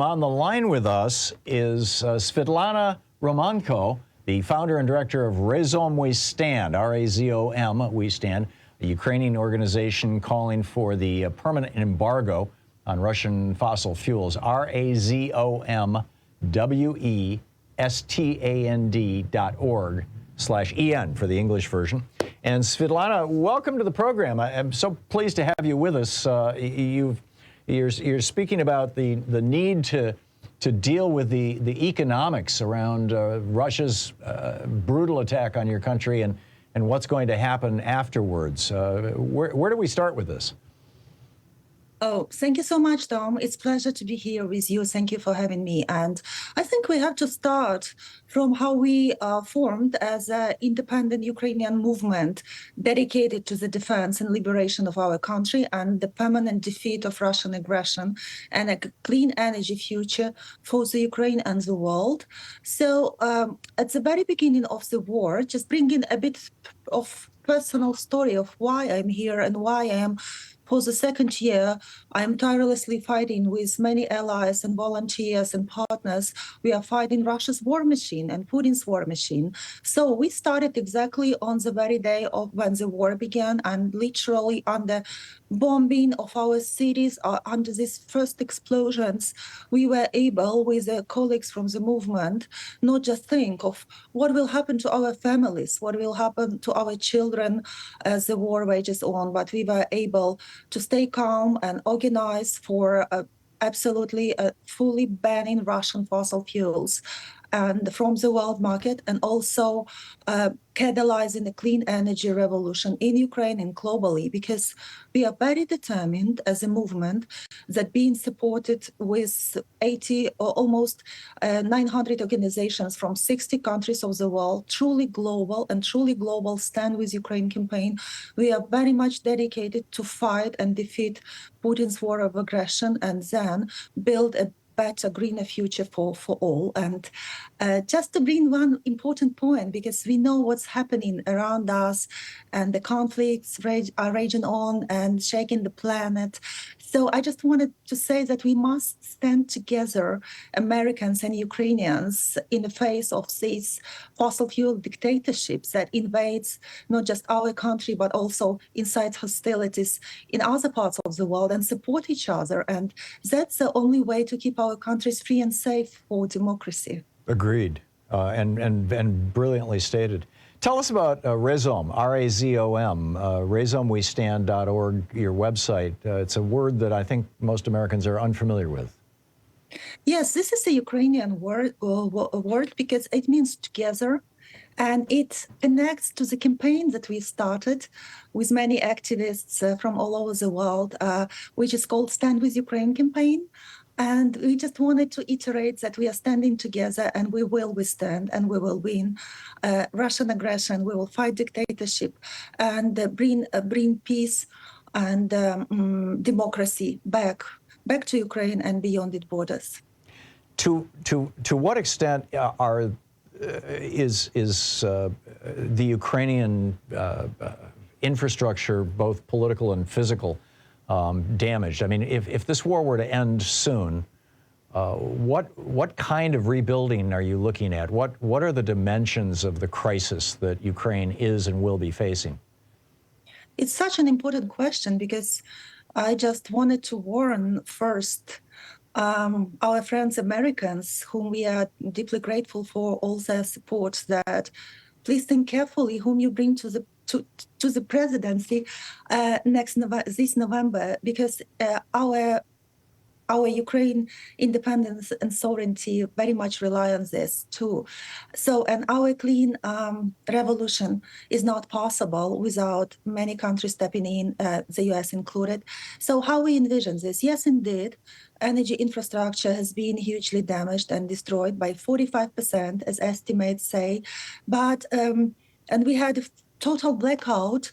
On the line with us is Svitlana Romanko, the founder and director of Razom We Stand, R-A-Z-O-M, We Stand, a Ukrainian organization calling for the permanent embargo on Russian fossil fuels, razomwestand.org/en for the English version. And Svitlana, welcome to the program. I'm so pleased to have you with us. You're speaking about the need to deal with the economics around Russia's brutal attack on your country and what's going to happen afterwards. Where do we start with this? Oh, thank you so much, Tom. It's a pleasure to be here with you. Thank you for having me. And I think we have to start from how we formed as an independent Ukrainian movement dedicated to the defense and liberation of our country and the permanent defeat of Russian aggression and a clean energy future for the Ukraine and the world. So at the very beginning of the war, just bringing a bit of personal story of why I'm here and why I am. For the second year, I am tirelessly fighting with many allies and volunteers and partners. We are fighting Russia's war machine and Putin's war machine. So we started exactly on the very day of when the war began, and literally under bombing of our cities, under these first explosions, we were able, with colleagues from the movement, not just think of what will happen to our families, what will happen to our children as the war rages on, but we were able to stay calm and organize for absolutely fully banning Russian fossil fuels and from the world market, and also catalyzing the clean energy revolution in Ukraine and globally, because we are very determined as a movement that being supported with 80 or almost 900 organizations from 60 countries of the world, truly global and truly global Stand With Ukraine campaign, we are very much dedicated to fight and defeat Putin's war of aggression and then build a better, greener future for all. And just to bring one important point, because we know what's happening around us and the conflicts are raging on and shaking the planet. So I just wanted to say that we must stand together, Americans and Ukrainians, in the face of these fossil fuel dictatorships that invades not just our country, but also incites hostilities in other parts of the world, and support each other. And that's the only way to keep our countries free and safe for democracy. Agreed, and brilliantly stated. Tell us about Razom, R-A-Z-O-M, razomwestand.org, your website. It's a word that I think most Americans are unfamiliar with. Yes, this is a Ukrainian word because it means together, and it connects to the campaign that we started with many activists from all over the world, which is called Stand With Ukraine campaign. And we just wanted to iterate that we are standing together and we will withstand and we will win Russian aggression. We will fight dictatorship and bring peace and democracy back to Ukraine and beyond its borders. To what extent is the Ukrainian infrastructure, both political and physical, damaged? I mean, if this war were to end soon, what kind of rebuilding are you looking at? What are the dimensions of the crisis that Ukraine is and will be facing? It's such an important question, because I just wanted to warn first our friends Americans, whom we are deeply grateful for all their support, that please think carefully whom you bring to the presidency this November, because our Ukraine independence and sovereignty very much rely on this too. So, and our clean revolution is not possible without many countries stepping in, the US included. So how we envision this? Yes, indeed, energy infrastructure has been hugely damaged and destroyed by 45%, as estimates say. But, and we had total blackout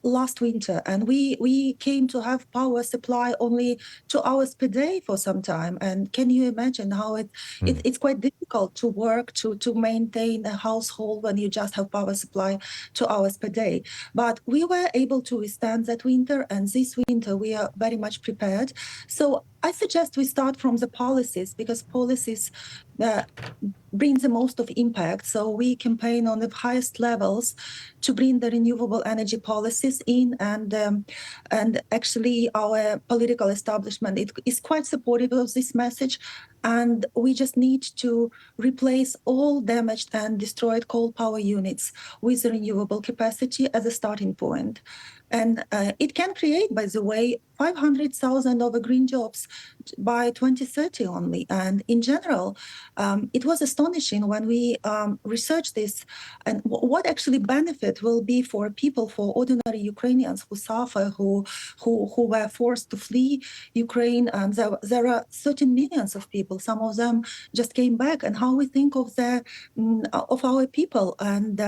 last winter, and we came to have power supply only 2 hours per day for some time. And can you imagine how it's quite difficult to work to maintain a household when you just have power supply 2 hours per day? But we were able to withstand that winter, and this winter we are very much prepared. So I suggest we start from the policies, because policies bring the most of impact. So we campaign on the highest levels to bring the renewable energy policies in, and actually our political establishment is quite supportive of this message. And we just need to replace all damaged and destroyed coal power units with renewable capacity as a starting point. And it can create, by the way, 500,000 of green jobs by 2030 only. And in general, it was astonishing when we researched this, and what actually benefit will be for people, for ordinary Ukrainians who suffer, who were forced to flee Ukraine. And there are certain millions of people. Some of them just came back, and how we think of our people. And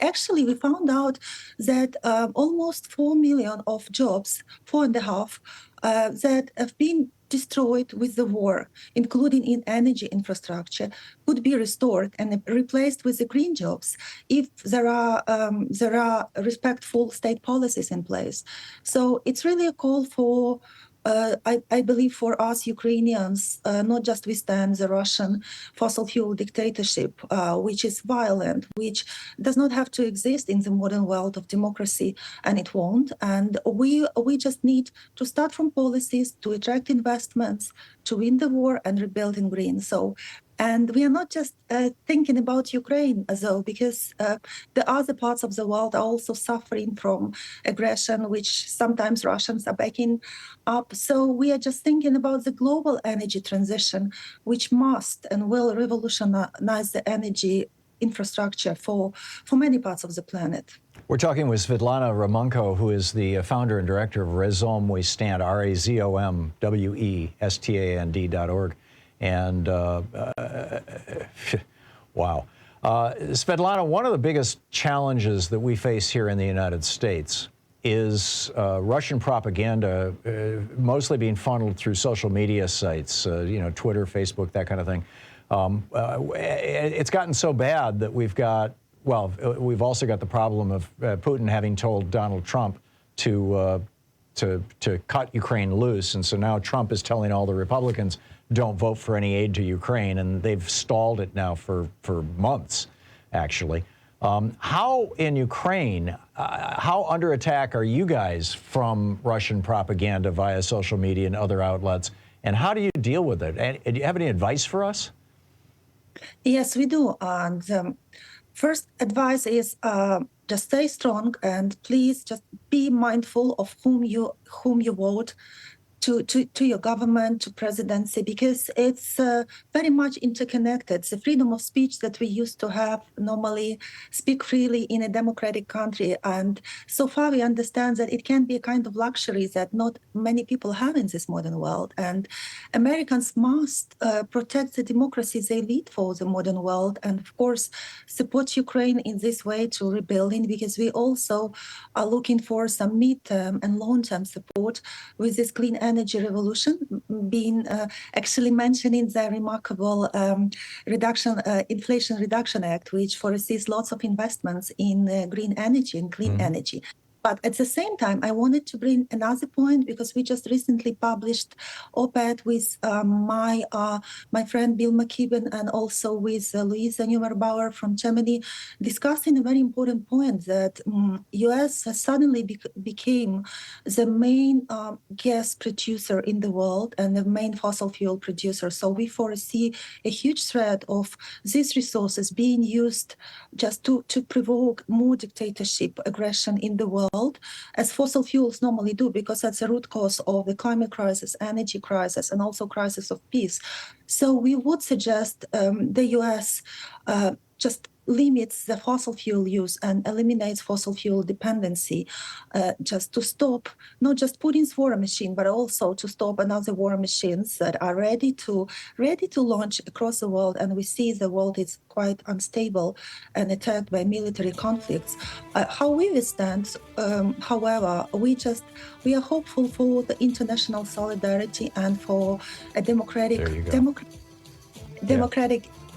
actually, we found out that almost 4 million of jobs, 4.5, that have been destroyed with the war, including in energy infrastructure, could be restored and replaced with the green jobs if there are respectful state policies in place. So it's really a call for, I believe, for us Ukrainians, not just withstand the Russian fossil fuel dictatorship, which is violent, which does not have to exist in the modern world of democracy, and it won't. And we just need to start from policies to attract investments, to win the war and rebuild in green. So, and we are not just thinking about Ukraine, though, because the other parts of the world are also suffering from aggression, which sometimes Russians are backing up. So we are just thinking about the global energy transition, which must and will revolutionize the energy infrastructure for many parts of the planet. We're talking with Svitlana Romanko, who is the founder and director of Razom We Stand, RAZOMWESTAND.org. And wow. Svetlana, one of the biggest challenges that we face here in the United States is Russian propaganda, mostly being funneled through social media sites, Twitter, Facebook, that kind of thing. It's gotten so bad that we've also got the problem of Putin having told Donald Trump to cut Ukraine loose. And so now Trump is telling all the Republicans, don't vote for any aid to Ukraine. And they've stalled it now for months, actually. How in Ukraine, how under attack are you guys from Russian propaganda via social media and other outlets? And how do you deal with it? And do you have any advice for us? Yes, we do. And first advice is just stay strong, and please just be mindful of whom you vote to your government, to presidency, because it's very much interconnected. The freedom of speech that we used to have normally, speak freely in a democratic country. And so far we understand that it can be a kind of luxury that not many people have in this modern world. And Americans must protect the democracy they lead for the modern world, and of course support Ukraine in this way to rebuilding, because we also are looking for some midterm and long-term support with this clean energy revolution, being actually mentioning the remarkable Inflation Reduction Act, which foresees lots of investments in green energy and clean energy. But at the same time, I wanted to bring another point, because we just recently published op-ed with my friend Bill McKibben, and also with Louisa Neumerbauer from Germany, discussing a very important point, that U.S. has suddenly became the main gas producer in the world and the main fossil fuel producer. So we foresee a huge threat of these resources being used just to provoke more dictatorship, aggression in the world, as fossil fuels normally do, because that's the root cause of the climate crisis, energy crisis, and also crisis of peace. So we would suggest the U.S. Just limits the fossil fuel use and eliminates fossil fuel dependency, just to stop not just Putin's war machine, but also to stop another war machines that are ready to launch across the world. And we see the world is quite unstable and attacked by military conflicts. How we stand, however, we are hopeful for the international solidarity and for a democratic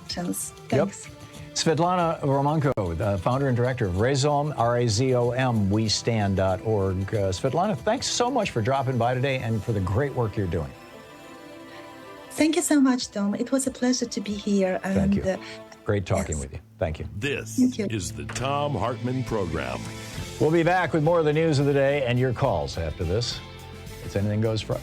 actions. Thanks. Yep. Svitlana Romanko, the founder and director of Razom, R-A-Z-O-M, WeStand.org. Svitlana, thanks so much for dropping by today and for the great work you're doing. Thank you so much, Thom. It was a pleasure to be here. And, thank you. Great talking with you. Thank you. This is the Thom Hartmann Program. We'll be back with more of the news of the day and your calls after this. It's Anything Goes Friday.